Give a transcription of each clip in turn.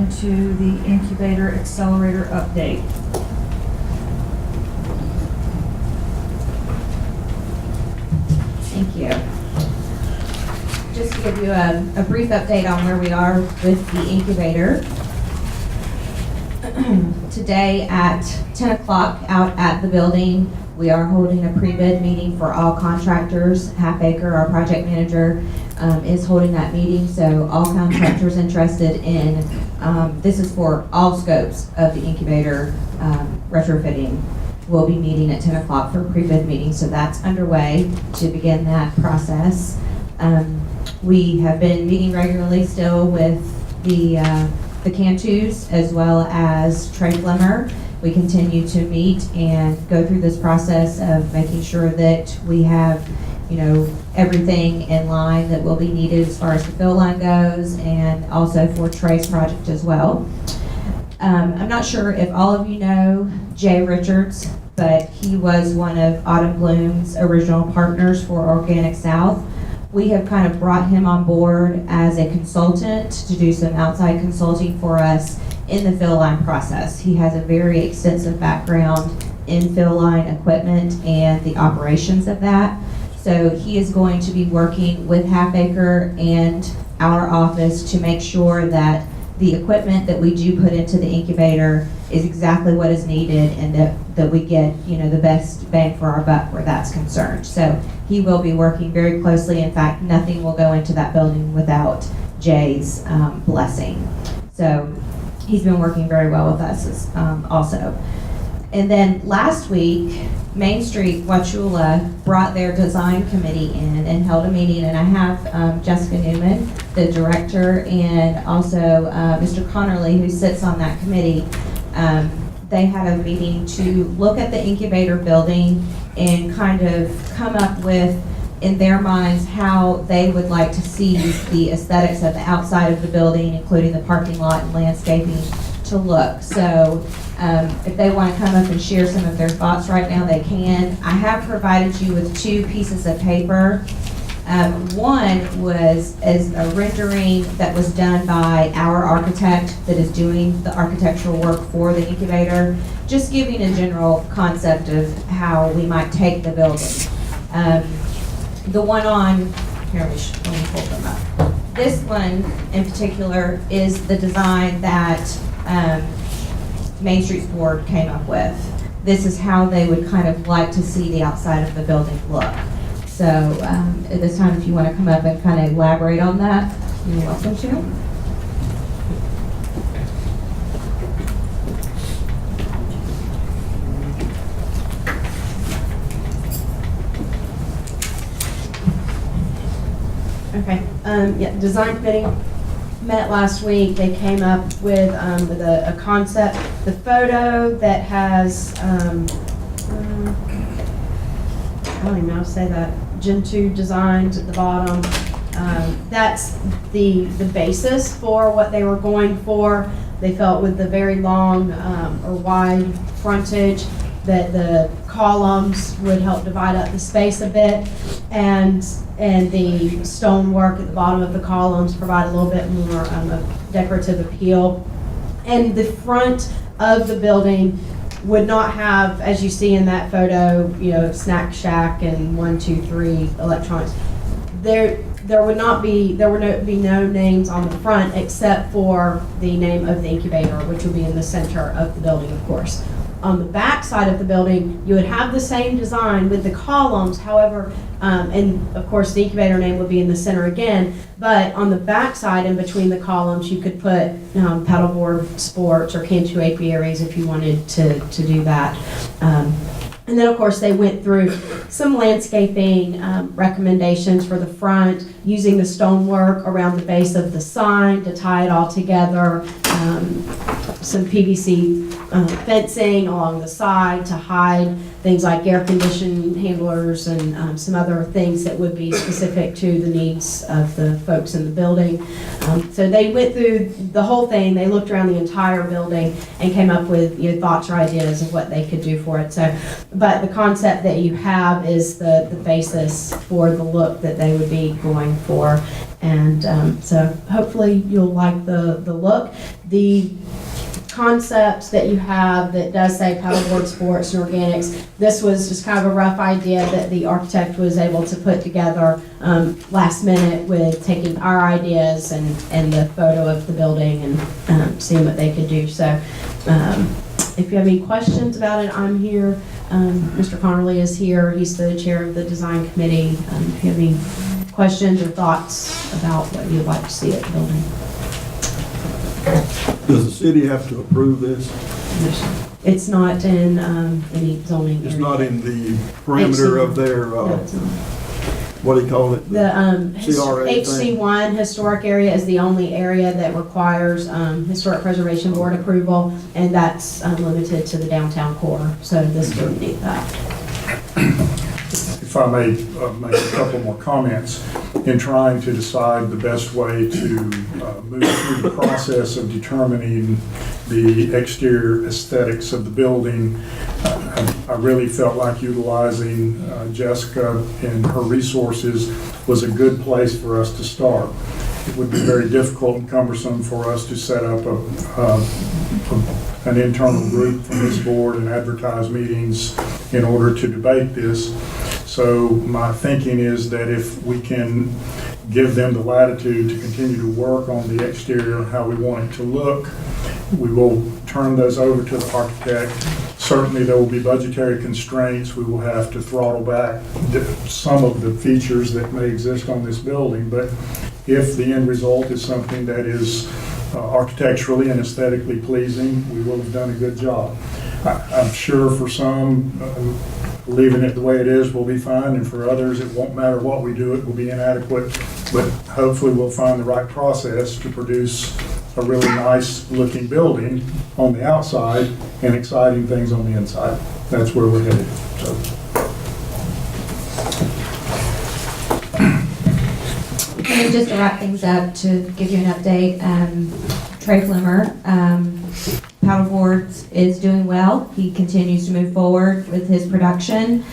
into the incubator accelerator update. Thank you. Just to give you a brief update on where we are with the incubator. Today at 10 o'clock out at the building, we are holding a pre-bid meeting for all contractors. Half Acre, our project manager, is holding that meeting, so all contractors interested in, this is for all scopes of the incubator retrofitting, will be meeting at 10 o'clock for a pre-bid meeting, so that's underway to begin that process. We have been meeting regularly still with the Cantus as well as Trey Flemmer. We continue to meet and go through this process of making sure that we have, everything in line that will be needed as far as the fill line goes, and also for Trey's project as well. I'm not sure if all of you know Jay Richards, but he was one of Autumn Bloom's original partners for Organic South. We have kind of brought him on board as a consultant to do some outside consulting for us in the fill line process. He has a very extensive background in fill line equipment and the operations of that. So he is going to be working with Half Acre and our office to make sure that the equipment that we do put into the incubator is exactly what is needed, and that we get the best bang for our buck where that's concerned. So he will be working very closely. In fact, nothing will go into that building without Jay's blessing. So he's been working very well with us also. And then last week, Main Street Wauchula brought their design committee in and held a meeting, and I have Jessica Newman, the director, and also Mr. Connerly, who sits on that committee. They had a meeting to look at the incubator building and kind of come up with, in their minds, how they would like to see the aesthetics of the outside of the building, including the parking lot and landscaping, to look. So if they want to come up and share some of their thoughts right now, they can. I have provided you with 2 pieces of paper. One was as a rendering that was done by our architect that is doing the architectural work for the incubator, just giving a general concept of how we might take the building. The one on, here, let me pull them up. This one in particular is the design that Main Street's board came up with. This is how they would kind of like to see the outside of the building look. So at this time, if you want to come up and kind of elaborate on that, you're welcome to. Okay, yeah, design committee met last week. They came up with a concept. The photo that has, I don't even know how to say that, Gentoo Designs at the bottom. That's the basis for what they were going for. They felt with the very long or wide frontage that the columns would help divide up the space a bit, and the stonework at the bottom of the columns provide a little bit more of decorative appeal. And the front of the building would not have, as you see in that photo, snack shack and 1, 2, 3 electronics. There would be no names on the front except for the name of the incubator, which would be in the center of the building, of course. On the back side of the building, you would have the same design with the columns, however, and of course the incubator name would be in the center again, but on the back side in between the columns, you could put paddleboard sports or Cantu apiaries if you wanted to do that. And then, of course, they went through some landscaping recommendations for the front, using the stonework around the base of the sign to tie it all together, some PVC fencing along the side to hide things like air conditioning handlers and some other things that would be specific to the needs of the folks in the building. So they went through the whole thing. They looked around the entire building and came up with thoughts or ideas of what they could do for it. So, but the concept that you have is the basis for the look that they would be going designed for. And so hopefully you'll like the look. The concepts that you have that does say paddleboard sports and organics, this was just kind of a rough idea that the architect was able to put together last minute with taking our ideas and the photo of the building and seeing what they could do. So if you have any questions about it, I'm here. Mr. Connerly is here. He's the chair of the design committee. If you have any questions or thoughts about what you'd like to see at the building. Does the city have to approve this? It's not in any zoning. It's area. not in the perimeter of their, No, it's not. what do you call it? The CRA thing? HC1 historic area is the only area that requires Historic Preservation Board approval, and that's limited to the downtown core, so this wouldn't need that. If I may make a couple more comments, in trying to decide the best way to move through the process of determining the exterior aesthetics of the building, I really felt like utilizing Jessica and her resources was a good place for us to start. It would be very difficult and cumbersome for us to set up an internal group from this board and advertise meetings in order to debate this. So my thinking is that if we can give them the latitude to continue to work on the exterior, how we want it to look, we will turn those over to the architect. Certainly there will be budgetary constraints. We will have to throttle back some of the features that may exist on this building, but if the end result is something that is architecturally and aesthetically pleasing, we will have done a good job. I'm sure for some, leaving it the way it is will be fine, and for others, it won't matter what we do, it will be inadequate, but hopefully we'll find the right process to produce a really nice looking building on the outside and exciting things on the inside. That's where we're headed. So. And just to wrap things up, to give you an update, Trey Flimmer, Paddleboards is doing well. He continues to move forward with his production.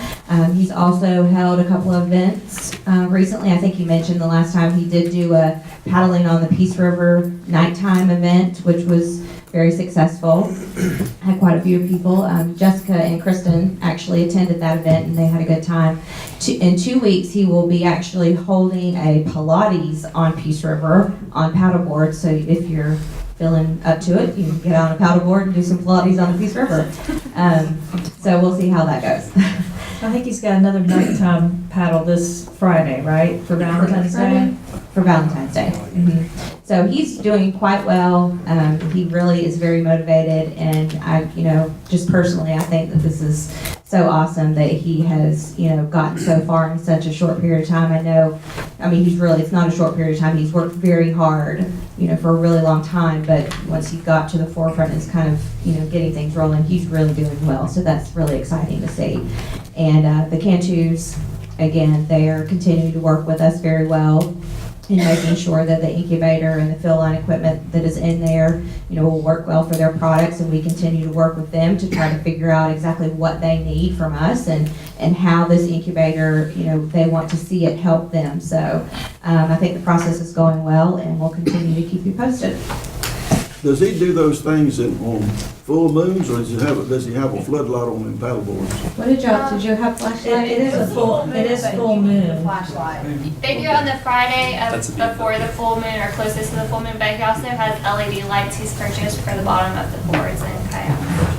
He's also held a couple of events recently. I think he mentioned the last time he did do a paddling on the Peace River nighttime event, which was very successful. Had quite a few people. Jessica and Kristen actually attended that event and they had a good time. In 2 weeks, he will be actually holding a Pilates on Peace River on paddleboard. So if you're feeling up to it, you can get on a paddleboard and do some Pilates on the Peace River. So we'll see how that goes. I think he's got another nighttime paddle this Friday, right, for Valentine's Day? For Valentine's Day. So he's doing quite well. He really is very motivated, and just personally, I think that this is so awesome that he has, gotten so far in such a short period of time. It's not a short period of time. He's worked very hard, for a really long time, but once he got to the forefront and is kind of, getting things rolling, he's really doing well. So that's really exciting to see. And the Cantus, again, they are continuing to work with us very well in making sure that the incubator and the fill line equipment that is in there, will work well for their products, and we continue to work with them to try to figure out exactly what they need from us and how this incubator, they want to see it help them. So I think the process is going well, and we'll continue to keep you posted. Does he do those things on full moons, or does he have a floodlight on them paddleboards? What did you have flashlight? It is full moon. Flashlight. They do it on the Friday before the full moon or closest to the full moon, but he also has LED lights he's purchased for the bottom of the boards and kayak.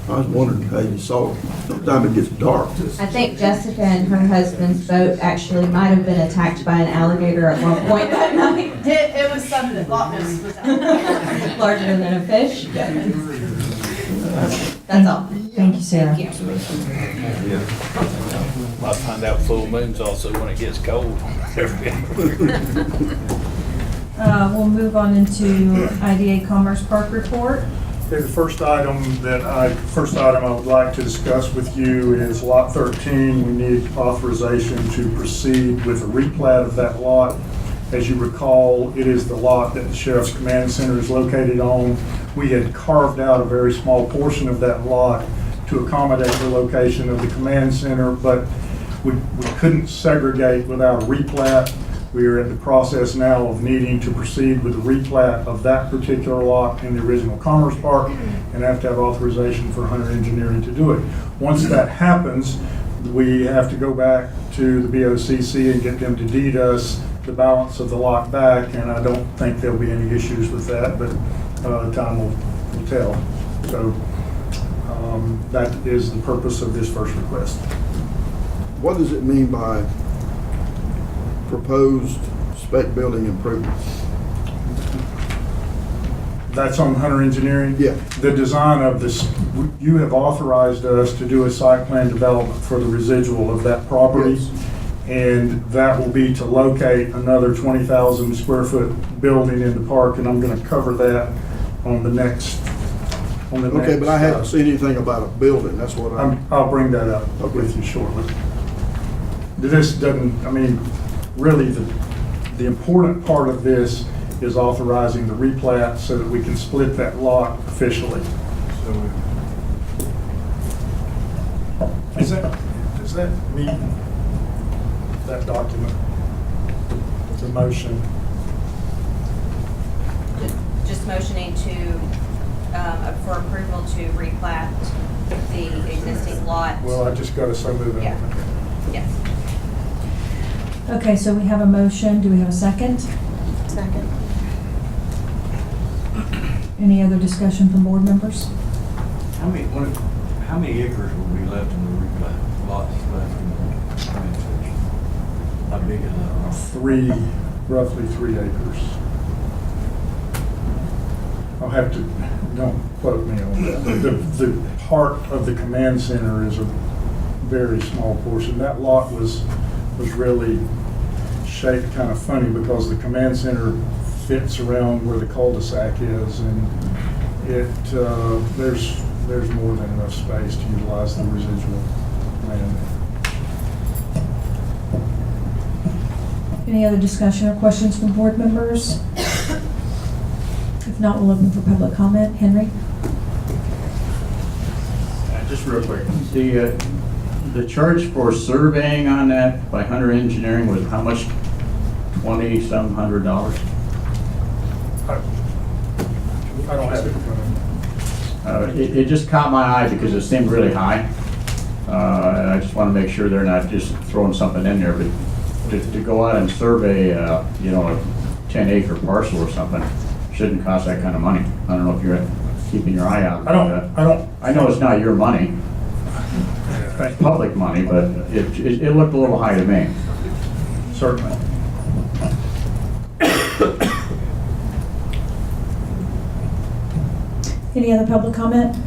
I was wondering how you saw it. Sometimes it gets dark. I think Jessica and her husband's boat actually might have been attacked by an alligator at one point that night. It was something that Loch Ness was out. Larger than a fish. That's all. Thank you, Sarah. Thank you. I find out full moons also when it gets cold. We'll move on into IDA Commerce Park report. Okay, the first item I would like to discuss with you is Lot 13. We need authorization to proceed with a replat of that lot. As you recall, it is the lot that the Sheriff's Command Center is located on. We had carved out a very small portion of that lot to accommodate the location of the command center, but we couldn't segregate without a replat. We are in the process now of needing to proceed with the replat of that particular lot in the original Commerce Park and have to have authorization for Hunter Engineering to do it. Once that happens, we have to go back to the BOCC and get them to deed us the balance of the lot back, and I don't think there'll be any issues with that, but time will tell. So that is the purpose of this first request. What does it mean by proposed spec building improvements? That's on Hunter Engineering? Yeah. The design of this, you have authorized us to do a site plan development for the residual of that property. Yes. And that will be to locate another 20,000 square foot building in the park, and I'm gonna cover that on the next. Okay, but I haven't seen anything about a building, that's what I'll bring that up with you shortly. This doesn't, I mean, really, the important part of this is authorizing the replat so that we can split that lot officially. Does that meet that document, the motion? Just motioning to, for approval to replat the existing lot. Well, I just got to so move it. Yeah. Yes. Okay, so we have a motion. Do we have a second? Second. Any other discussion from board members? How many acres will be left in the replat, lots left in the plan section? How big is that lot? Roughly 3 acres. I'll have to, don't quote me on that. The part of the command center is a very small portion. That lot was really shaped kind of funny because the command center fits around where the cul-de-sac is, and there's more than enough space to utilize the residual land. Any other discussion or questions from board members? If not, we'll open for public comment. Henry? Just real quick, the charge for surveying on that by Hunter Engineering was how much? $20-some hundred? I don't have it in front of me. It just caught my eye because it seemed really high. And I just want to make sure they're not just throwing something in there, but to go out and survey, a 10-acre parcel or something shouldn't cost that kind of money. I don't know if you're keeping your eye out. I know it's not your money, it's public money, but it looked a little high to me. Certainly. Any other public comment?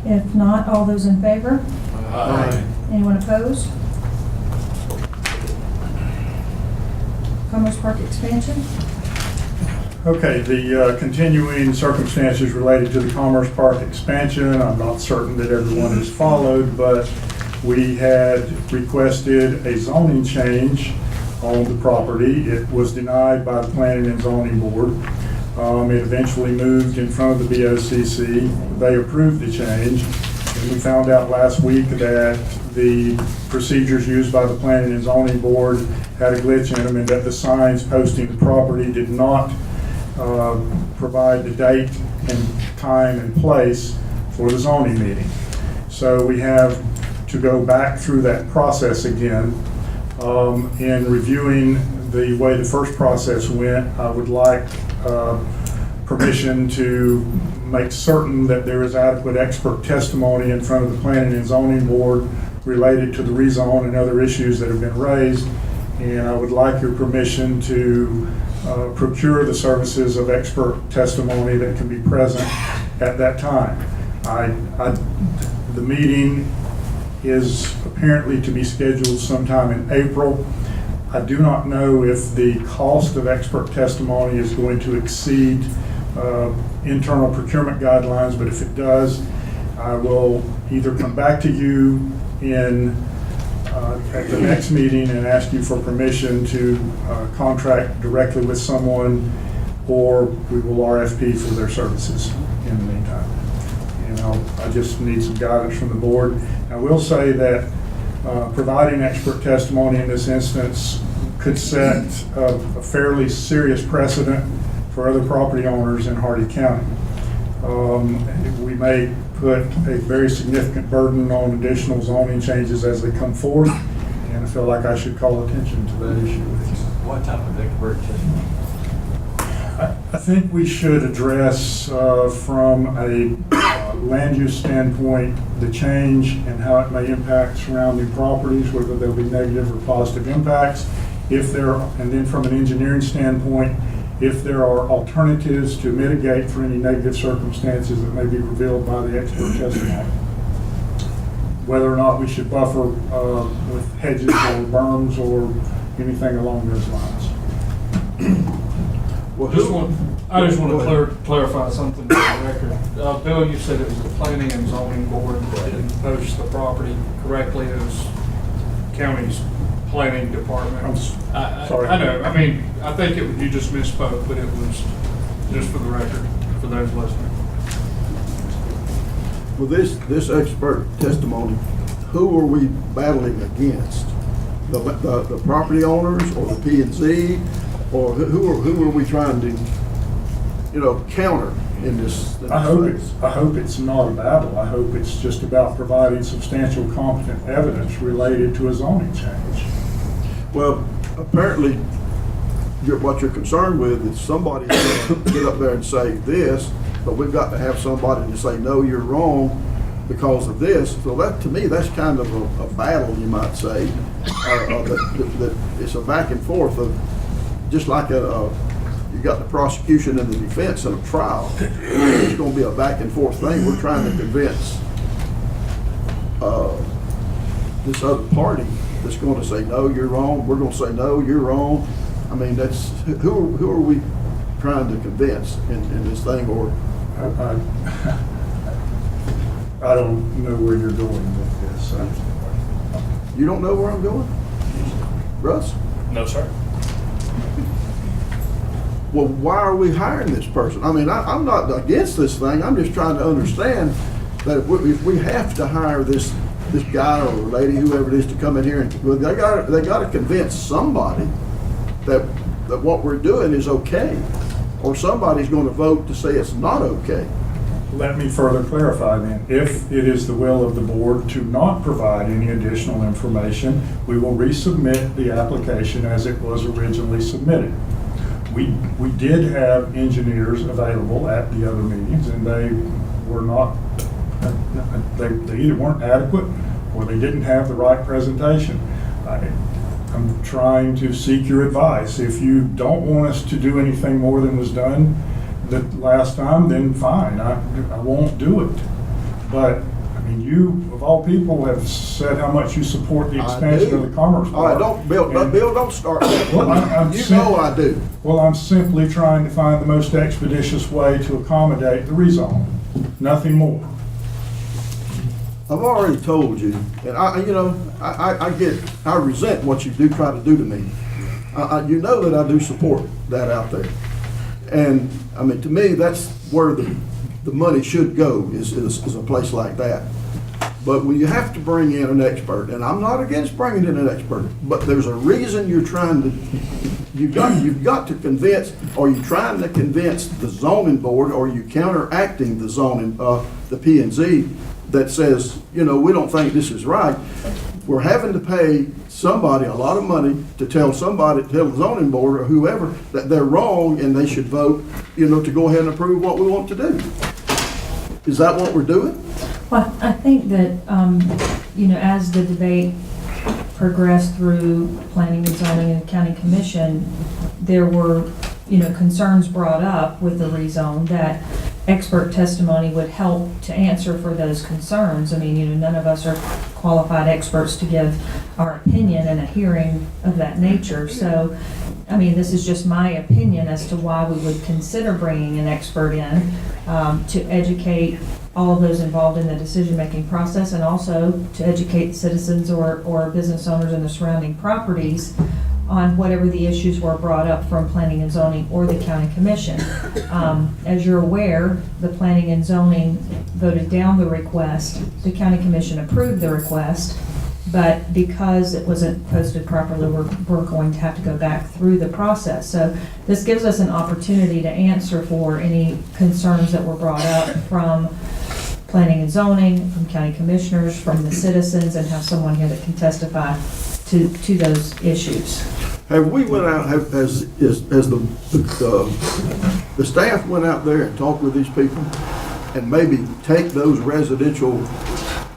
If not, all those in favor? Aye. Anyone opposed? Commerce Park expansion? Okay, the continuing circumstances related to the Commerce Park expansion, I'm not certain that everyone has followed, but we had requested a zoning change on the property. It was denied by the Planning and Zoning Board. It eventually moved in front of the BOCC. They approved the change. And we found out last week that the procedures used by the Planning and Zoning Board had a glitch in them, and that the signs posting the property did not provide the date and time and place for the zoning meeting. So we have to go back through that process again. In reviewing the way the first process went, I would like permission to make certain that there is adequate expert testimony in front of the Planning and Zoning Board related to the rezone and other issues that have been raised. And I would like your permission to procure the services of expert testimony that can be present at that time. The meeting is apparently to be scheduled sometime in April. I do not know if the cost of expert testimony is going to exceed internal procurement guidelines, but if it does, I will either come back to you at the next meeting and ask you for permission to contract directly with someone, or we will RFP for their services in the meantime. And I just need some guidance from the board. I will say that providing expert testimony in this instance could set a fairly serious precedent for other property owners in Hardy County. We may put a very significant burden on additional zoning changes as they come forth, and I feel like I should call attention to that issue with you. What type of expert testimony? I think we should address from a land use standpoint, the change and how it may impact surrounding properties, whether there'll be negative or positive impacts. And then from an engineering standpoint, if there are alternatives to mitigate for any negative circumstances that may be revealed by the expert testimony. Whether or not we should buffer with hedges or berms or anything along those lines. Well, I just want Go ahead. to clarify something for the record. Bill, you said it was the planning and zoning board that didn't post the property correctly. It was county's planning department. Sorry. I know, I mean, I think you just misspoke, but it was just for the record, for those listening. Well, this expert testimony, who are we battling against? The property owners or the P&Z? Or who are we trying to, counter in this? I hope it's not a battle. I hope it's just about providing substantial competent evidence related to a zoning change. Well, apparently, what you're concerned with is somebody's going to get up there and say this, but we've got to have somebody to say, no, you're wrong because of this. So that, to me, that's kind of a battle, you might say. That it's a back and forth of, just like you got the prosecution and the defense in a trial. It's going to be a back and forth thing. We're trying to convince this other party that's going to say, no, you're wrong. We're going to say, no, you're wrong. I mean, that's who are we trying to convince in this thing? Or I don't know where you're going with this. you don't know where I'm going, Russ? No, sir. Well, why are we hiring this person? I mean, I'm not against this thing. I'm just trying to understand that if we have to hire this guy or lady, whoever it is, to come in here, and they got to convince somebody that what we're doing is okay, or somebody's going to vote to say it's not okay. Let me further clarify then. If it is the will of the board to not provide any additional information, we will resubmit the application as it was originally submitted. We did have engineers available at the other meetings, and they were not, they either weren't adequate or they didn't have the right presentation. I'm trying to seek your advice. If you don't want us to do anything more than was done the last time, then fine, I won't do it. But, I mean, you, of all people, have said how much you support the expansion of the Commerce Park. All right, Bill, don't start that. Well, I do. Well, I'm simply trying to find the most expeditious way to accommodate the rezone, nothing more. I've already told you, and I resent what you do try to do to me. You know that I do support that out there. And, I mean, to me, that's where the money should go, is a place like that. But when you have to bring in an expert, and I'm not against bringing in an expert, but there's a reason you're trying to, you've got to convince, or you're trying to convince the zoning board, or you counteracting the zoning, the P&Z, that says, we don't think this is right. We're having to pay somebody a lot of money to tell the zoning board or whoever that they're wrong and they should vote, to go ahead and approve what we want to do. Is that what we're doing? Well, I think that, as the debate progressed through planning and zoning and county commission, there were, concerns brought up with the rezone that expert testimony would help to answer for those concerns. I mean, none of us are qualified experts to give our opinion in a hearing of that nature. So, I mean, this is just my opinion as to why we would consider bringing an expert in to educate all of those involved in the decision-making process, and also to educate citizens or business owners in the surrounding properties on whatever the issues were brought up from planning and zoning or the county commission. As you're aware, the planning and zoning voted down the request. The county commission approved the request, but because it wasn't posted properly, we're going to have to go back through the process. So this gives us an opportunity to answer for any concerns that were brought up from planning and zoning, from county commissioners, from the citizens, and have someone here that can testify to those issues. Have we went out, has the staff went out there and talked with these people and maybe take those residential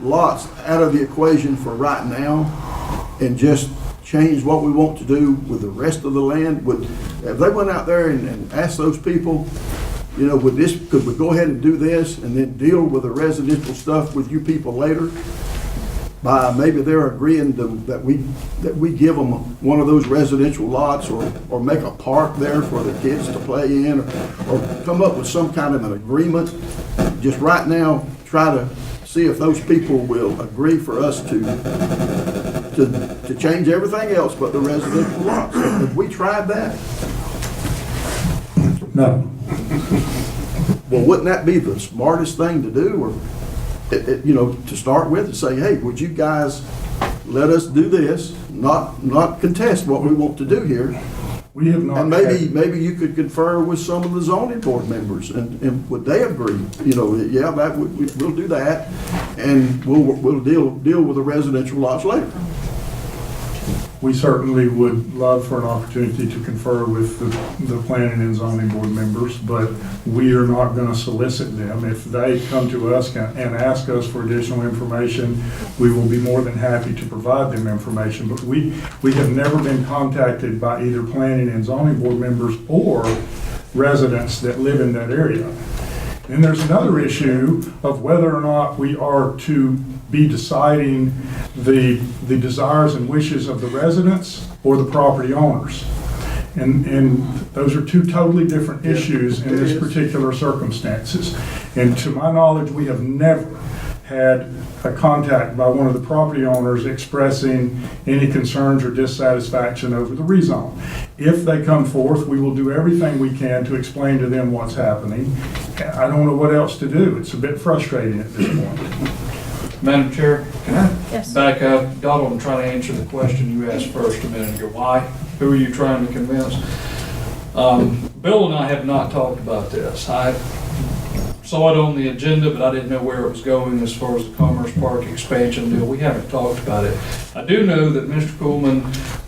lots out of the equation for right now and just change what we want to do with the rest of the land? If they went out there and asked those people, you know, could we go ahead and do this and then deal with the residential stuff with you people later? By maybe they're agreeing that we give them one of those residential lots or make a park there for the kids to play in or come up with some kind of an agreement. Just right now, try to see if those people will agree for us to change everything else but the residential lots. Have we tried that? No. Well, wouldn't that be the smartest thing to do? Or, you know, to start with, and say, hey, would you guys let us do this, not contest what we want to do here? We have not. And maybe you could confer with some of the zoning board members, and would they agree? You know, yeah, we'll do that, and we'll deal with the residential lots later. We certainly would love for an opportunity to confer with the planning and zoning board members, but we are not going to solicit them. If they come to us and ask us for additional information, we will be more than happy to provide them information. But we have never been contacted by either planning and zoning board members or residents that live in that area. And there's another issue of whether or not we are to be deciding the desires and wishes of the residents or the property owners. And those are two totally different issues in this particular circumstances. And to my knowledge, we have never had a contact by one of the property owners expressing any concerns or dissatisfaction over the rezone. If they come forth, we will do everything we can to explain to them what's happening. I don't know what else to do. It's a bit frustrating at this point. Madam Chair, can I Yes. back up? Donald, I'm trying to answer the question you asked first a minute ago. Why? Who are you trying to convince? Bill and I have not talked about this. I saw it on the agenda, but I didn't know where it was going as far as the Commerce Park expansion deal. We haven't talked about it. I do know that Mr. Coolman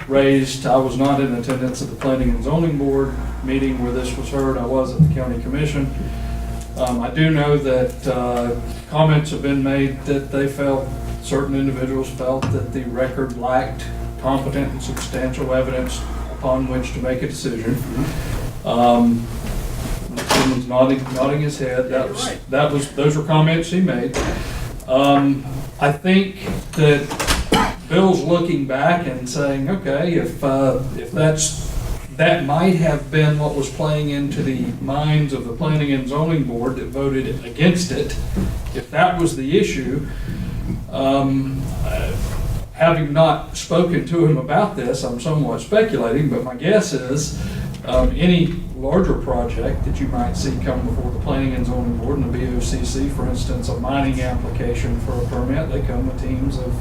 raised, I was not in attendance at the Planning and Zoning Board meeting where this was heard. I was at the County Commission. I do know that comments have been made that they felt, certain individuals felt that the record lacked competent and substantial evidence upon which to make a decision. Someone's nodding his head. Those were comments he made. I think that Bill's looking back and saying, okay, if that might have been what was playing into the minds of the Planning and Zoning Board that voted against it. If that was the issue, having not spoken to him about this, I'm somewhat speculating, but my guess is any larger project that you might see come before the Planning and Zoning Board and the BOCC, for instance, a mining application for a permit, they come with teams of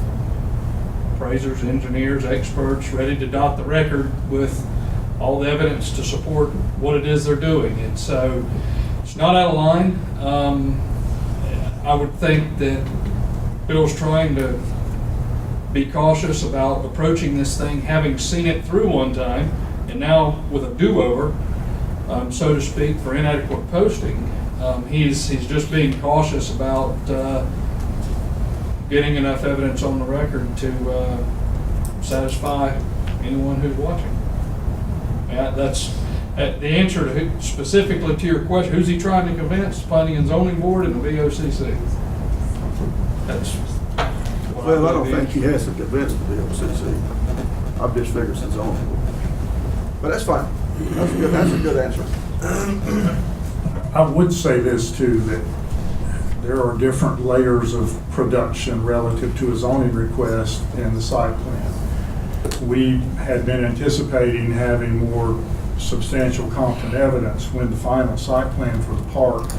appraisers, engineers, experts, ready to dot the record with all the evidence to support what it is they're doing. And so it's not out of line. I would think that Bill's trying to be cautious about approaching this thing, having seen it through one time, and now with a do-over, so to speak, for inadequate posting. He's just being cautious about getting enough evidence on the record to satisfy anyone who's watching. Yeah, that's the answer to specifically to your question. Who's he trying to convince? Planning and Zoning Board and the VOCC. That's what Well, I don't believe. think he has to convince the VOCC. I've just figured it's zoning board. But that's fine. That's a good answer. I would say this too, that there are different layers of production relative to a zoning request and the site plan. We had been anticipating having more substantial competent evidence when the final site plan for the park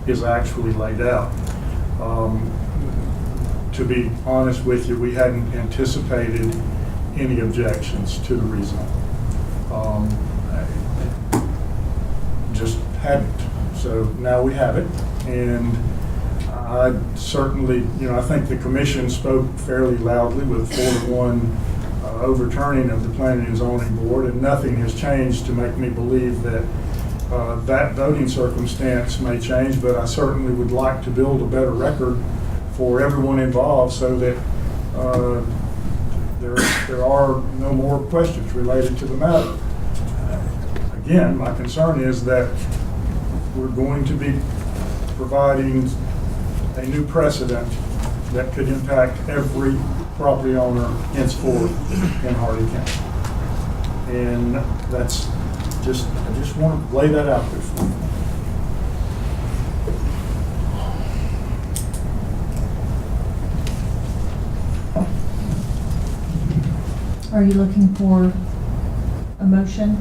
is actually laid out. to be honest with you, we hadn't anticipated any objections to the rezone. Just hadn't. So now we have it, and I certainly, I think the commission spoke fairly loudly with 4-1 overturning of the Planning and Zoning Board, and nothing has changed to make me believe that that voting circumstance may change, but I certainly would like to build a better record for everyone involved so that there are no more questions related to the matter. Again, my concern is that we're going to be providing a new precedent that could impact every property owner henceforth in Hardee County. And that's just, I just want to lay that out there for you. Are you looking for a motion?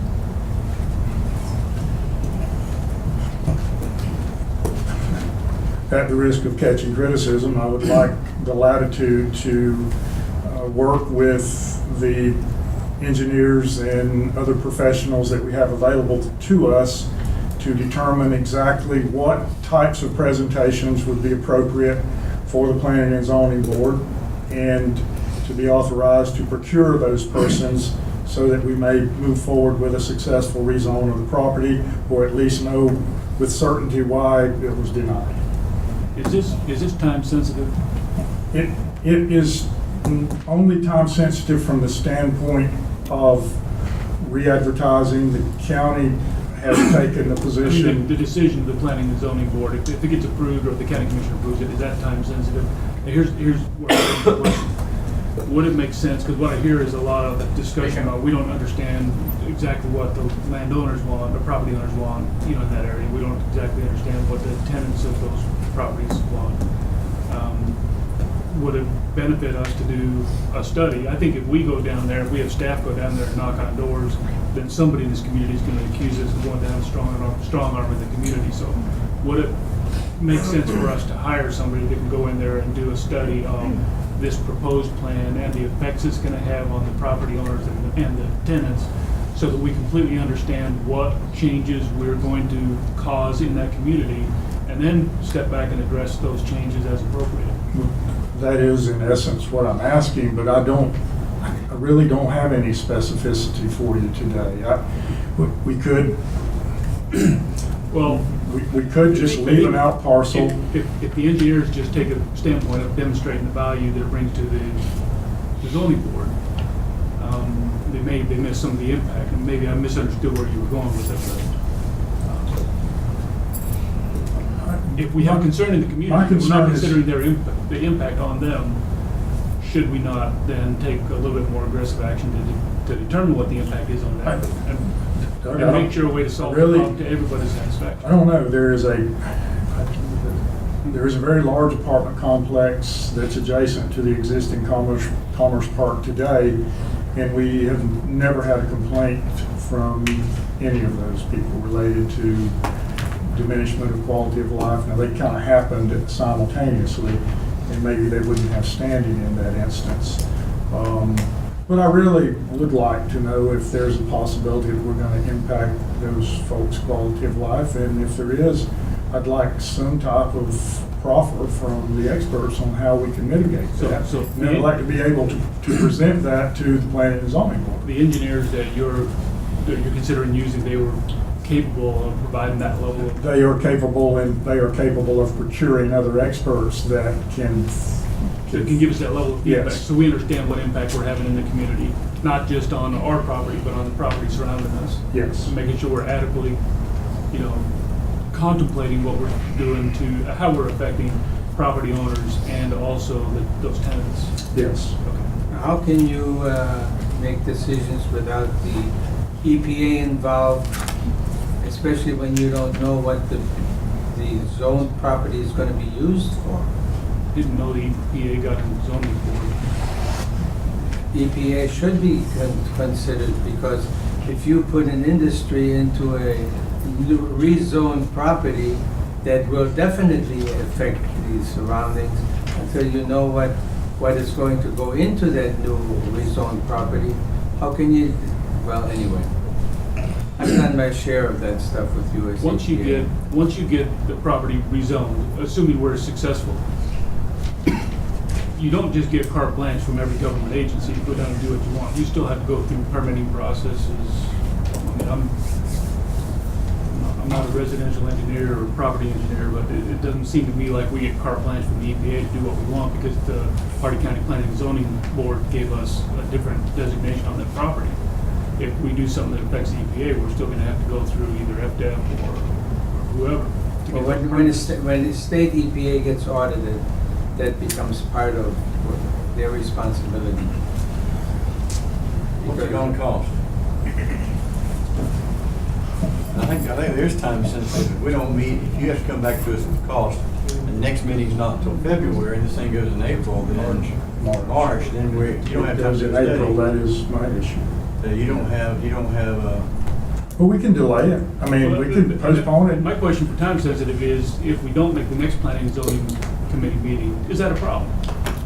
At the risk of catching criticism, I would like the latitude to work with the engineers and other professionals that we have available to us to determine exactly what types of presentations would be appropriate for the Planning and Zoning Board, and to be authorized to procure those persons so that we may move forward with a successful rezone of the property, or at least know with certainty why it was denied. Is this time sensitive? It is only time sensitive from the standpoint of re-advertising. The county has taken the position. The decision of the Planning and Zoning Board, if it gets approved or if the county commission approves it, is that time sensitive? And here's what I think the question. Would it make sense, because what I hear is a lot of discussion about we don't understand exactly what the landowners want, the property owners want, in that area. We don't exactly understand what the tenants of those properties want. Would it benefit us to do a study? I think if we go down there, if we have staff go down there and knock on doors, then somebody in this community is going to accuse us of going down strong arm in the community. So would it make sense for us to hire somebody that can go in there and do a study on this proposed plan and the effects it's going to have on the property owners and the tenants, so that we completely understand what changes we're going to cause in that community, and then step back and address those changes as appropriate? That is in essence what I'm asking, but I really don't have any specificity for you today. We could, well, we could just leave an out parcel. If the engineers just take a standpoint of demonstrating the value that it brings to the zoning board, they miss some of the impact, and maybe I misunderstood where you were going with it. If we have concern in the community, we're not considering the impact on them, should we not then take a little bit more aggressive action to determine what the impact is on that? And make sure a way to solve the problem to everybody's satisfaction. I don't know. There is a very large apartment complex that's adjacent to the existing Commerce Park today, and we have never had a complaint from any of those people related to diminishment of quality of life. Now, they kind of happened simultaneously, and maybe they wouldn't have standing in that instance. But I really would like to know if there's a possibility that we're going to impact those folks' quality of life, and if there is, I'd like some type of proffer from the experts on how we can mitigate that. And I'd like to be able to present that to the Planning and Zoning Board. The engineers that you're considering using, they were capable of providing that level of... They are capable of procuring other experts that can give us that level of feedback, yes. So we understand what impact we're having in the community, not just on our property, but on the property surrounding us. Yes. And making sure we're adequately, contemplating what we're doing to, how we're affecting property owners and also those tenants. Yes. Okay. How can you make decisions without the EPA involved, especially when you don't know what the zoned property is going to be used for? Didn't know the EPA got in the zoning board. EPA should be considered, because if you put an industry into a rezoned property, that will definitely affect the surroundings. until you know what is going to go into that new rezoned property, how can you, well, anyway. I've done my share of that stuff with USDA. Once you get the property rezoned, assuming we're successful, you don't just get carte blanche from every government agency to go down and do what you want. You still have to go through permitting processes. I mean, I'm not a residential engineer or property engineer, but it doesn't seem to me like we get carte blanche from the EPA to do what we want because the Hardee County Planning and Zoning Board gave us a different designation on that property. If we do something that affects the EPA, we're still gonna have to go through either FDEP or whoever. to Well, get when the state EPA gets audited, that becomes part of their responsibility. What's it gonna cost? I think there's time sensitive. We don't meet, if you have to come back to us with cost, the next meeting's not until February, and this thing goes in April, then March, then you don't have time Goes to in study. April, that is my issue. So you don't have, Well, we can delay it. I mean, we can postpone it. My question for time sensitive is, if we don't make the next planning and zoning committee meeting, is that a problem?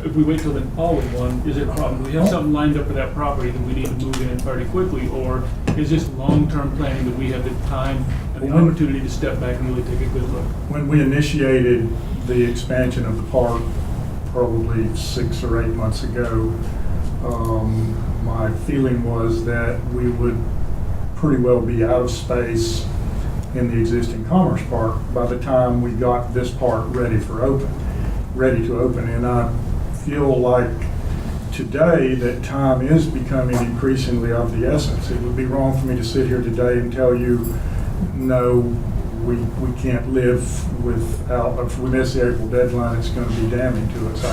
If we wait till the following one, is it a problem? Do we have something lined up for that property that we need to move in fairly quickly? Or is this long-term planning that we have the time and the opportunity to step back and really take a good look? When we initiated the expansion of the park, probably 6 or 8 months ago, my feeling was that we would pretty well be out of space in the existing Commerce Park by the time we got this park ready to open. And I feel like today that time is becoming increasingly of the essence. It would be wrong for me to sit here today and tell you, no, we can't live without, if we miss the April deadline, it's going to be damning to us.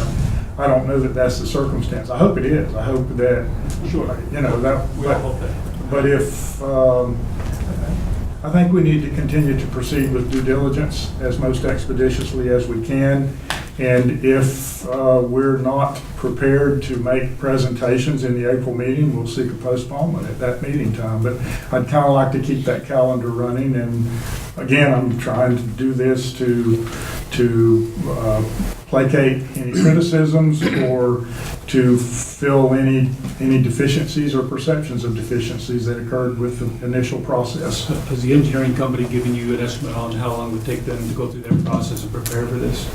I don't know that that's the circumstance. I hope it is. I hope that, Sure. you know, that. We all hope that. But if, I think we need to continue to proceed with due diligence as most expeditiously as we can. And if we're not prepared to make presentations in the April meeting, we'll seek a postponement at that meeting time. But I'd kind of like to keep that calendar running. And again, I'm trying to do this to placate any criticisms or to fill any deficiencies or perceptions of deficiencies that occurred with the initial process. Has the engineering company given you an estimate on how long it would take them to go through their process and prepare for this?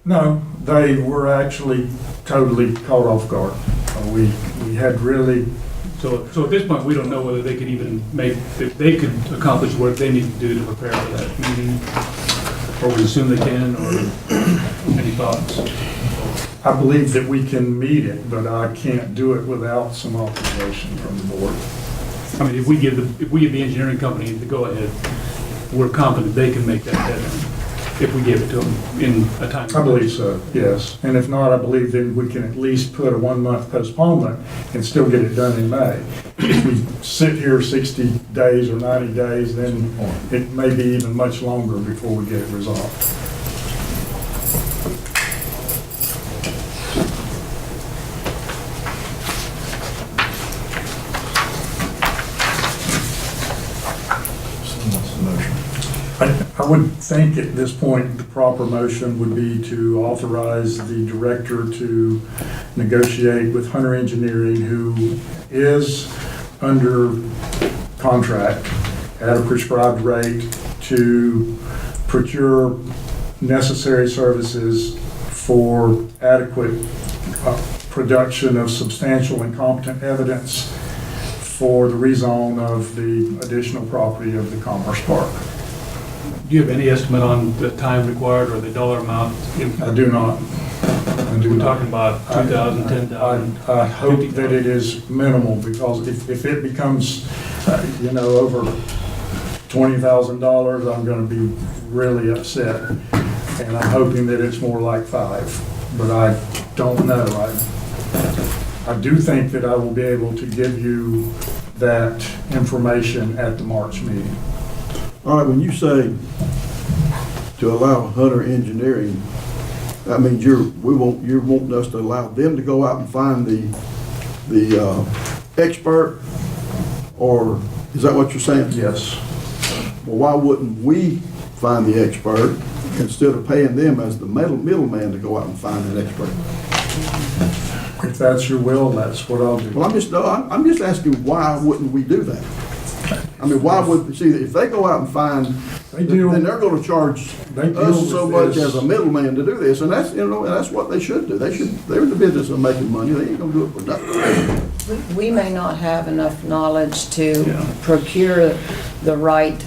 No, they were actually totally caught off guard. We had really, So at this point, we don't know whether they could even if they could accomplish what they need to do to prepare for that meeting, or we assume they can, or any thoughts? I believe that we can meet it, but I can't do it without some authorization from the board. I mean, if we give the engineering company the go-ahead, we're confident they can make that deadline, if we give it to them in a time. I believe so, yes. And if not, I believe then we can at least put a 1-month postponement and still get it done in May. If we sit here 60 days or 90 days, then it may be even much longer before we get it resolved. I would think at this point, the proper motion would be to authorize the director to negotiate with Hunter Engineering, who is under contract at a prescribed rate, to procure necessary services for adequate production of substantial and competent evidence for the rezone of the additional property of the Commerce Park. Do you have any estimate on the time required or the dollar amount? I do not. We're talking about 2,000, 10,000? I hope that it is minimal, because if it becomes, over $20,000, I'm going to be really upset. And I'm hoping that it's more like 5, but I don't know. I do think that I will be able to give you that information at the March meeting. All right, when you say to allow Hunter Engineering, that means you're wanting us to allow them to go out and find the expert, or is that what you're saying? Yes. Well, why wouldn't we find the expert instead of paying them as the middleman to go out and find an expert. If that's your will, that's what I'll do. Well, I'm just asking, why wouldn't we do that? I mean, why would, see, if they go out and find, then they're gonna charge us so much as a middleman to do this, and that's, and that's what they should do. They're in the business of making money, they ain't gonna do it for nothing. We may not have enough knowledge to procure the right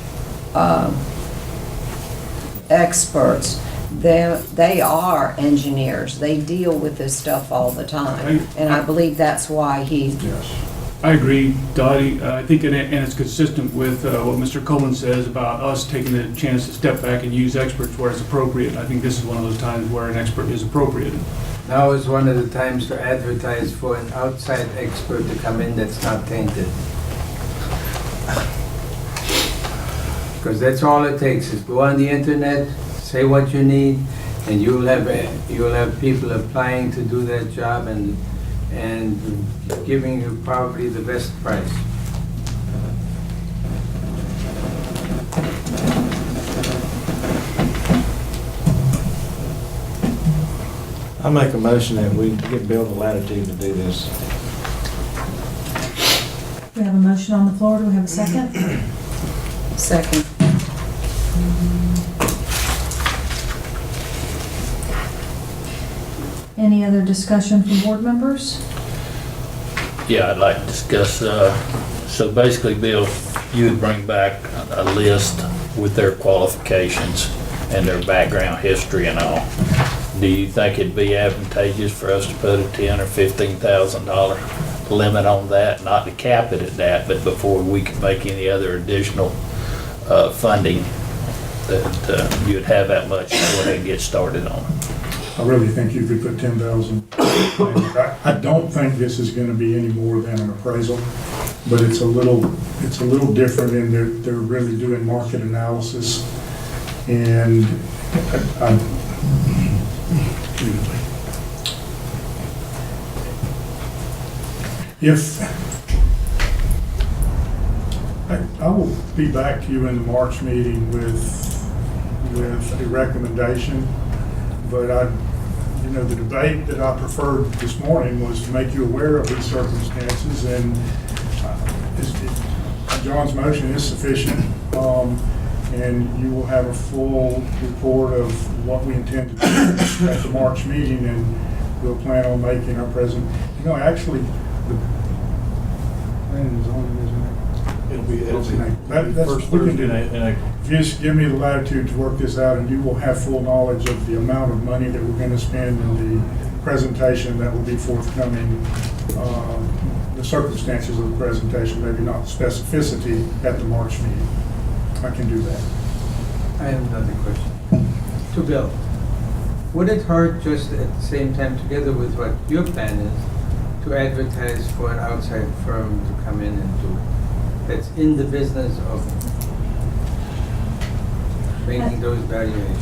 experts. They are engineers. They deal with this stuff all the time. And I believe that's why he... I agree, Dottie. I think, and it's consistent with what Mr. Coleman says about us taking the chance to step back and use experts where it's appropriate. I think this is one of those times where an expert is appropriate. Now is one of the times to advertise for an outside expert to come in that's not tainted. Because that's all it takes, is go on the internet, say what you need, and you'll have people applying to do that job and giving you probably the best price. I make a motion that we give Bill the latitude to do this. We have a motion on the floor. Do we have a second? Second. Any other discussion from board members? Yeah, I'd like to discuss, so basically, Bill, you would bring back a list with their qualifications and their background history and all. Do you think it'd be advantageous for us to put a $10,000 or $15,000 limit on that, not to cap it at that, but before we could make any other additional funding, that you'd have that much to go ahead and get started on? I really think you could put 10,000. I don't think this is going to be any more than an appraisal, but it's a little different in they're really doing market analysis, and I will be back to you in the March meeting with a recommendation. But the debate that I preferred this morning was to make you aware of these circumstances, and John's motion is sufficient, and you will have a full report of what we intend to do at the March meeting, and we'll plan on making our present. Actually, the plan is on, isn't it? It'll be That's first we can Thursday do. in April. Just give me the latitude to work this out, and you will have full knowledge of the amount of money that we're going to spend in the presentation that will be forthcoming, the circumstances of the presentation, maybe not the specificity at the March meeting. I can do that. I have another question. To Bill, would it hurt just at the same time, together with what your plan is, to advertise for an outside firm to come in and do, that's in the business of making those valuations?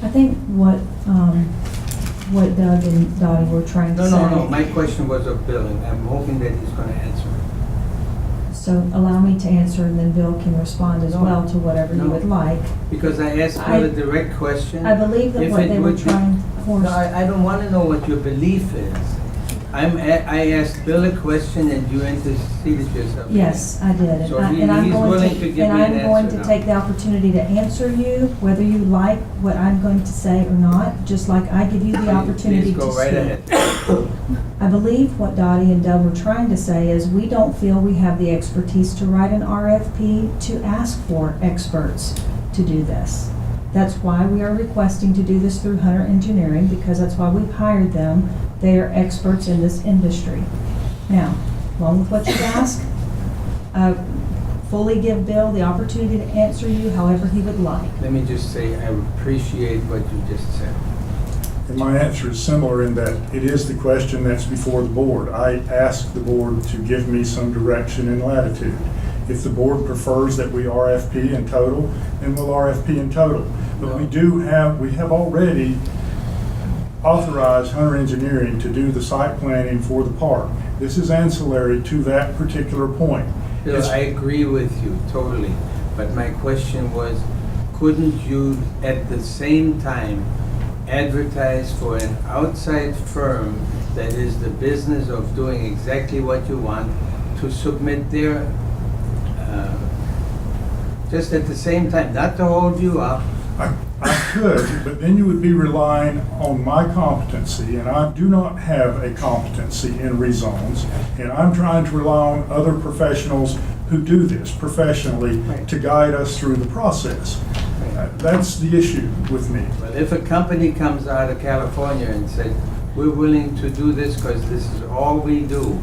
I think what Doug and Dottie were trying to say. No, my question was of Bill, and I'm hoping that he's gonna answer it. So allow me to answer, and then Bill can respond as well to whatever you would like. Because I asked Bill a direct question. I believe that If what it they were would be- trying, of course. No, I don't wanna know what your belief is. I asked Bill a question and you interceded yourself. Yes, I did. So And I'm he's going willing to give me an I'm going answer to now. take the opportunity to answer you, whether you like what I'm going to say or not, just like I give you the opportunity to speak. Please go right ahead. I believe what Dottie and Doug were trying to say is we don't feel we have the expertise to write an RFP to ask for experts to do this. That's why we are requesting to do this through Hunter Engineering, because that's why we've hired them. They are experts in this industry. Now, along with what you ask, fully give Bill the opportunity to answer you however he would like. Let me just say, I appreciate what you just said. And my answer is similar in that it is the question that's before the board. I asked the board to give me some direction and latitude. If the board prefers that we RFP in total, then we'll RFP in total. But we have already authorized Hunter Engineering to do the site planning for the park. This is ancillary to that particular point. Bill, I agree with you totally, but my question was, couldn't you at the same time advertise for an outside firm that is the business of doing exactly what you want to submit their, just at the same time, not to hold you up? I could, but then you would be relying on my competency, and I do not have a competency in rezones, and I'm trying to rely on other professionals who do this professionally to guide us through the process. That's the issue with me. But if a company comes out of California and says, we're willing to do this because this is all we do,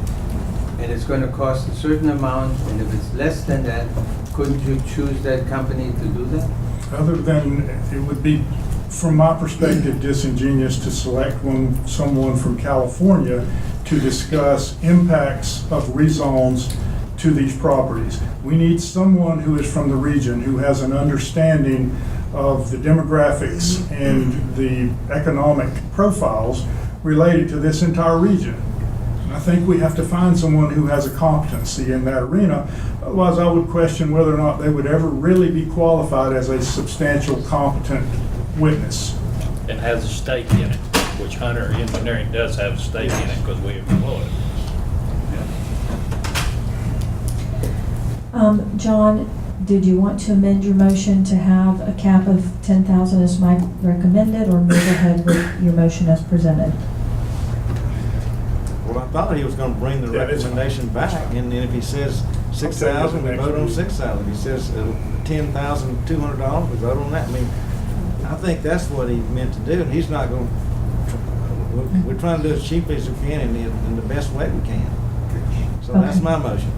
and it's going to cost a certain amount, and if it's less than that, couldn't you choose that company to do that? Other than, it would be, from my perspective, disingenuous to select someone from California to discuss impacts of rezones to these properties. We need someone who is from the region, who has an understanding of the demographics and the economic profiles related to this entire region. And I think we have to find someone who has a competency in that arena. Otherwise, I would question whether or not they would ever really be qualified as a substantial, competent witness. And has a stake in it, which Hunter Engineering does have a stake in it because we employ it. John, did you want to amend your motion to have a cap of 10,000 as Mike recommended, or move ahead with your motion as presented? Well, I thought he was gonna bring the recommendation back, and then if he says 6,000, we vote on 6,000. If he says $10,200, we vote on that. I mean, I think that's what he meant to do, and he's not gonna, we're trying to do as cheaply as we can and in the best way we can. So that's Okay. my motion.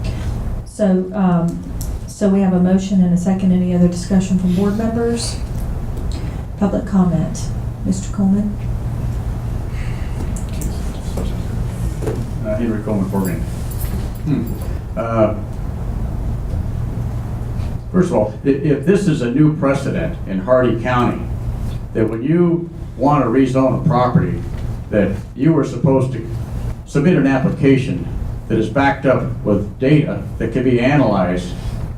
So we have a motion and a second. Any other discussion from board members? Public comment. Mr. Coleman? Henry Coleman, Oregon. First of all, if this is a new precedent in Hardee County, that when you want to rezone a property, that you were supposed to submit an application that is backed up with data that can be analyzed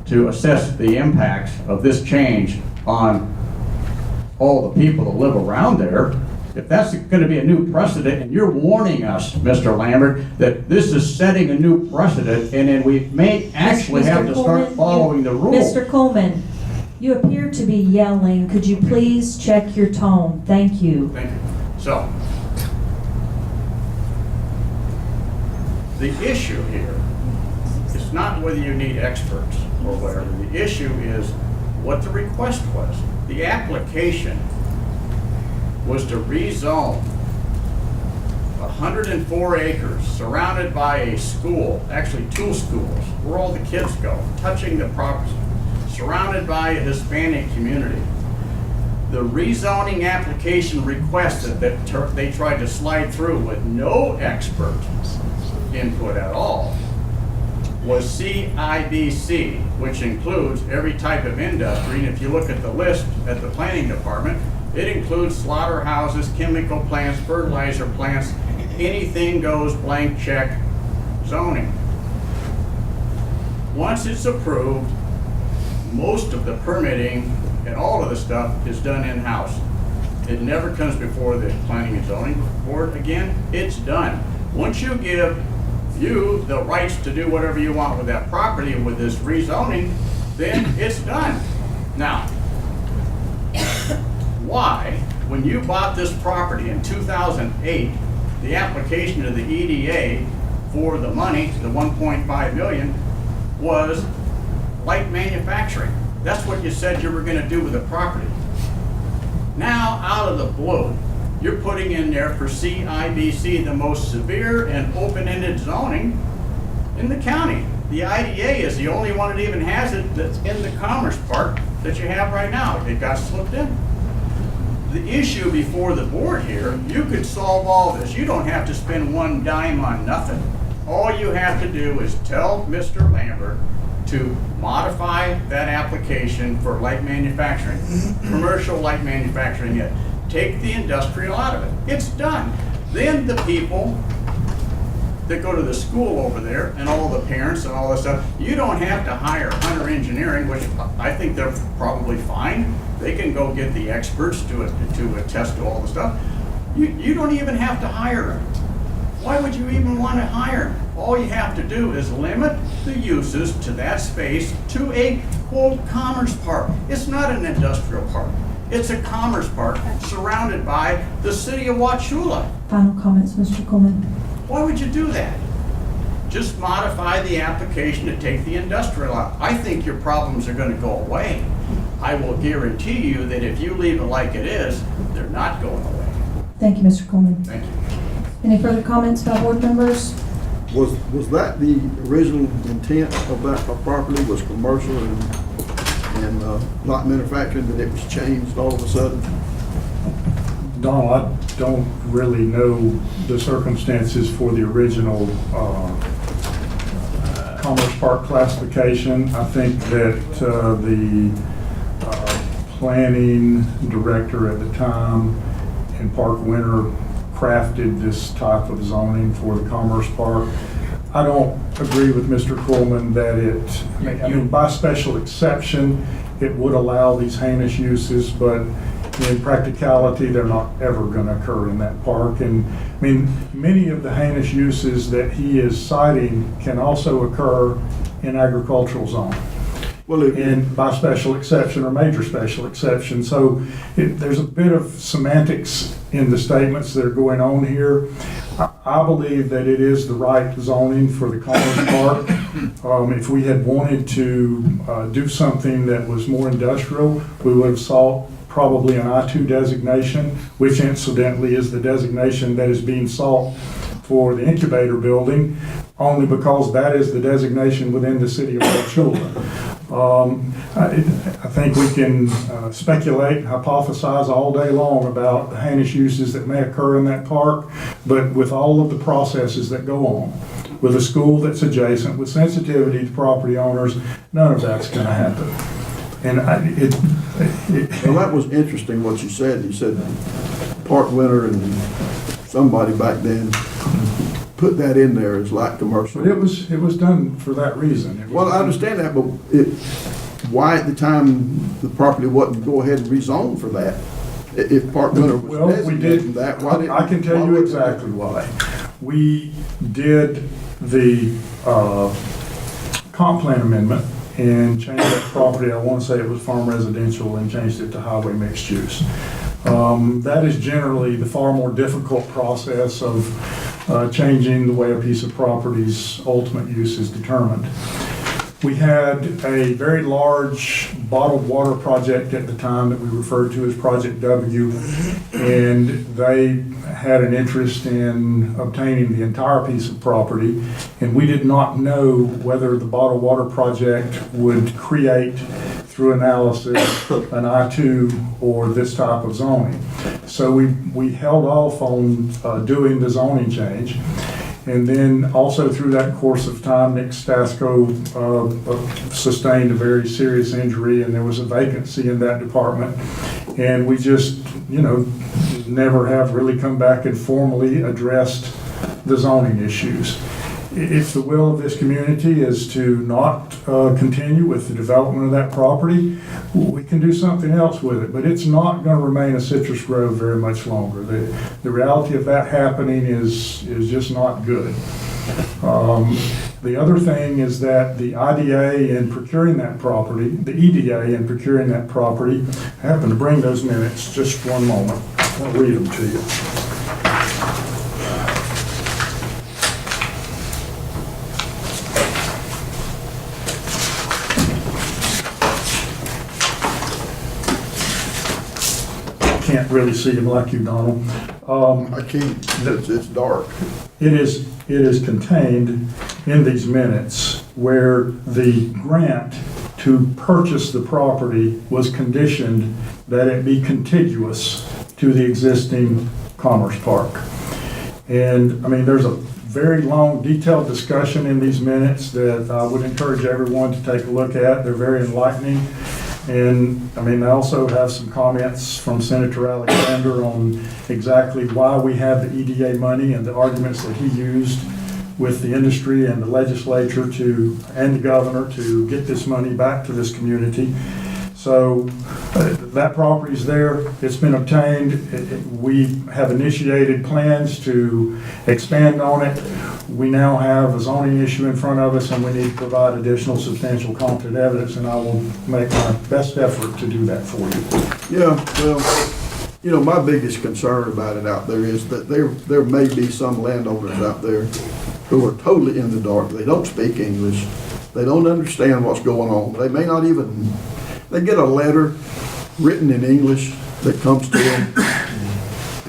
to assess the impacts of this change on all the people that live around there. If that's going to be a new precedent, and you're warning us, Mr. Lambert, that this is setting a new precedent, and then we may actually have to start following the rules. Mr. Coleman, you appear to be yelling. Could you please check your tone? Thank you. Thank you. So, the issue here is not whether you need experts or whatever. The issue is what the request was. The application was to rezone 104 acres surrounded by a school, actually 2 schools, where all the kids go, touching the property, surrounded by a Hispanic community. The rezoning application requested that they tried to slide through with no expert input at all was CIBC, which includes every type of industry. And if you look at the list at the planning department, it includes slaughterhouses, chemical plants, fertilizer plants, anything goes blank check zoning. Once it's approved, most of the permitting and all of the stuff is done in-house. It never comes before the planning and zoning board again. It's done. Once you give you the rights to do whatever you want with that property with this rezoning, then it's done. Now, why, when you bought this property in 2008, the application to the EDA for the money, the 1.5 million, was light manufacturing? That's what you said you were going to do with the property. Now, out of the blue, you're putting in there for CIBC the most severe and open-ended zoning in the county. The IDA is the only one that even has it that's in the Commerce Park that you have right now. It got slipped in. The issue before the board here, you could solve all this. You don't have to spend one dime on nothing. All you have to do is tell Mr. Lambert to modify that application for light manufacturing, commercial light manufacturing it. Take the industrial out of it. It's done. Then the people that go to the school over there and all the parents and all this stuff. You don't have to hire Hunter Engineering, which I think they're probably fine. They can go get the experts to attest to all the stuff. You don't even have to hire them. Why would you even want to hire them? All you have to do is limit the uses to that space to a, quote, commerce park. It's not an industrial park. It's a commerce park surrounded by the city of Wauchula. Final comments, Mr. Coleman? Why would you do that? Just modify the application to take the industrial out. I think your problems are going to go away. I will guarantee you that if you leave it like it is, they're not going away. Thank you, Mr. Coleman. Thank you. Any further comments by board members? Was that the original intent of that property, was commercial and not manufacturing, that it was changed all of a sudden? Donald, I don't really know the circumstances for the original Commerce Park classification. I think that the planning director at the time in Park Winter crafted this type of zoning for the Commerce Park. I don't agree with Mr. Coleman that I mean, by special exception, it would allow these heinous uses, but in practicality, they're not ever going to occur in that park. And I mean, many of the heinous uses that he is citing can also occur in agricultural zone. Well, and by special exception or major special exception. So there's a bit of semantics in the statements that are going on here. I believe that it is the right zoning for the Commerce Park. If we had wanted to do something that was more industrial, we would have sought probably an I-2 designation, which incidentally is the designation that is being sought for the incubator building, only because that is the designation within the city of Wauchula. I think we can speculate and hypothesize all day long about the heinous uses that may occur in that park, but with all of the processes that go on, with a school that's adjacent, with sensitivity to property owners, none of that's going to happen. And well, that was interesting what you said. You said Park Winter and somebody back then put that in there as light commercial. But it was done for that reason. Well, I understand that, but why at the time the property wasn't go ahead and rezone for that? If Park Winter was designating that, why didn't? I can tell you exactly why. We did the comp plan amendment and changed that property. I want to say it was farm residential and changed it to highway mixed use. That is generally the far more difficult process of changing the way a piece of property's ultimate use is determined. We had a very large bottled water project at the time that we referred to as Project W, and they had an interest in obtaining the entire piece of property, and we did not know whether the bottled water project would create, through analysis, an I-2 or this type of zoning. So we held off on doing the zoning change. And then also through that course of time, Nick Stasko sustained a very serious injury, and there was a vacancy in that department. And we just, never have really come back and formally addressed the zoning issues. If the will of this community is to not continue with the development of that property, we can do something else with it, but it's not going to remain a citrus grove very much longer. The reality of that happening is just not good. The other thing is that the IDA in procuring that property, the EDA in procuring that property, I happen to bring those minutes, just one moment. I'll read them to you. Can't really see them like you, Donald. I can't. It's dark. It is contained in these minutes where the grant to purchase the property was conditioned that it be contiguous to the existing Commerce Park. And I mean, there's a very long, detailed discussion in these minutes that I would encourage everyone to take a look at. They're very enlightening. And I mean, I also have some comments from Senator Alexander on exactly why we have the EDA money and the arguments that he used with the industry and the legislature and the governor to get this money back to this community. So that property's there, it's been obtained. We have initiated plans to expand on it. We now have a zoning issue in front of us, and we need to provide additional substantial competent evidence, and I will make my best effort to do that for you. Yeah, well, you know, my biggest concern about it out there is that there may be some landowners out there who are totally in the dark. They don't speak English. They don't understand what's going on. They may not even, they get a letter written in English that comes to them.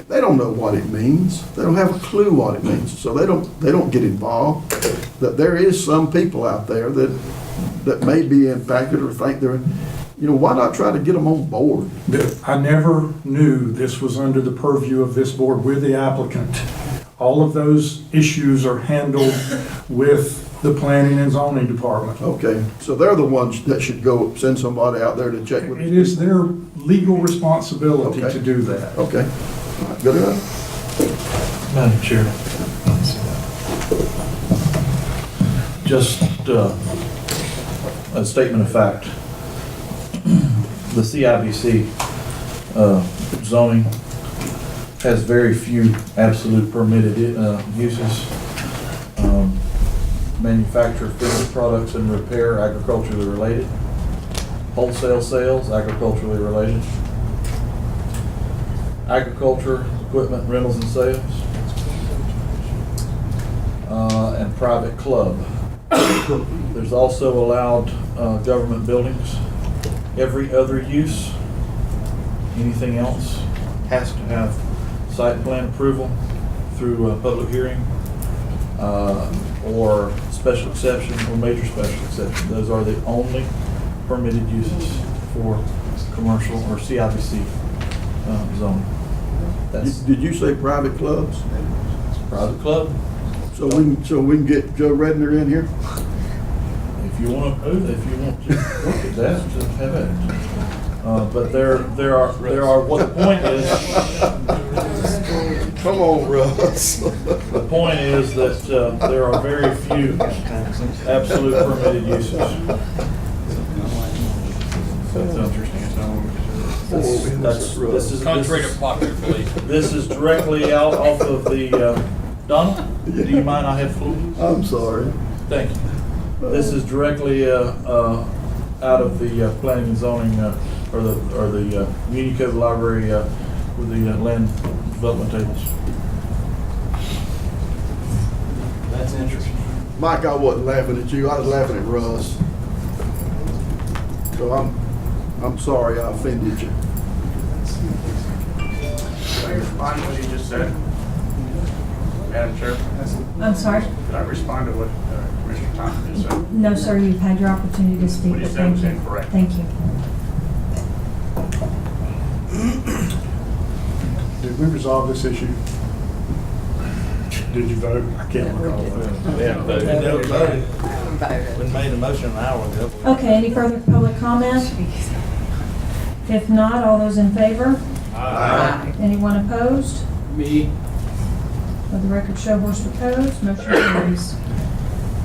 They don't know what it means. They don't have a clue what it means. So they don't get involved. That there is some people out there that may be impacted or think they're, you know, why not try to get them on board? I never knew this was under the purview of this board. We're the applicant. All of those issues are handled with the planning and zoning department. Okay, so they're the ones that should go send somebody out there to check with. It is their legal responsibility Okay. to do that. Okay, all right, good enough. Madam Chair. Just a statement of fact. The CIBC zoning has very few absolute permitted uses. Manufacture, finished products and repair, agriculturally related. Wholesale sales, agriculturally related. Agriculture, equipment, rentals and sales. And private club. There's also allowed government buildings. Every other use, anything else, has to have site plan approval through a public hearing, or special exception or major special exception. Those are the only permitted uses for commercial or CIBC zoning. Did you say private clubs? Private club. So we can get Joe Redner in here? If you want to look at that, just have it. But there are, what the point is. Come on, Russ. The point is that there are very few absolute permitted uses. That's interesting. This is Contrary to popular belief. This is directly out off of the, Donald, do you mind I have flu? I'm sorry. Thank you. This is directly out of the planning and zoning, or the Muni Code Library with the land development tables. That's interesting. Mike, I wasn't laughing at you. I was laughing at Russ. So I'm sorry I offended you. Can I respond to what he just said? Madam Chair? I'm sorry? Could I respond to what Commissioner Thompson just said? No, sir, you've had your opportunity to speak, What he but said thank was you. incorrect. Thank you. Did we resolve this issue? Did you vote? I can't recall. We haven't voted. We made a motion an hour ago. Okay, any further public comment? If not, all those in favor? Aye. Anyone opposed? Me. Let the record show Horst opposed, motion carries.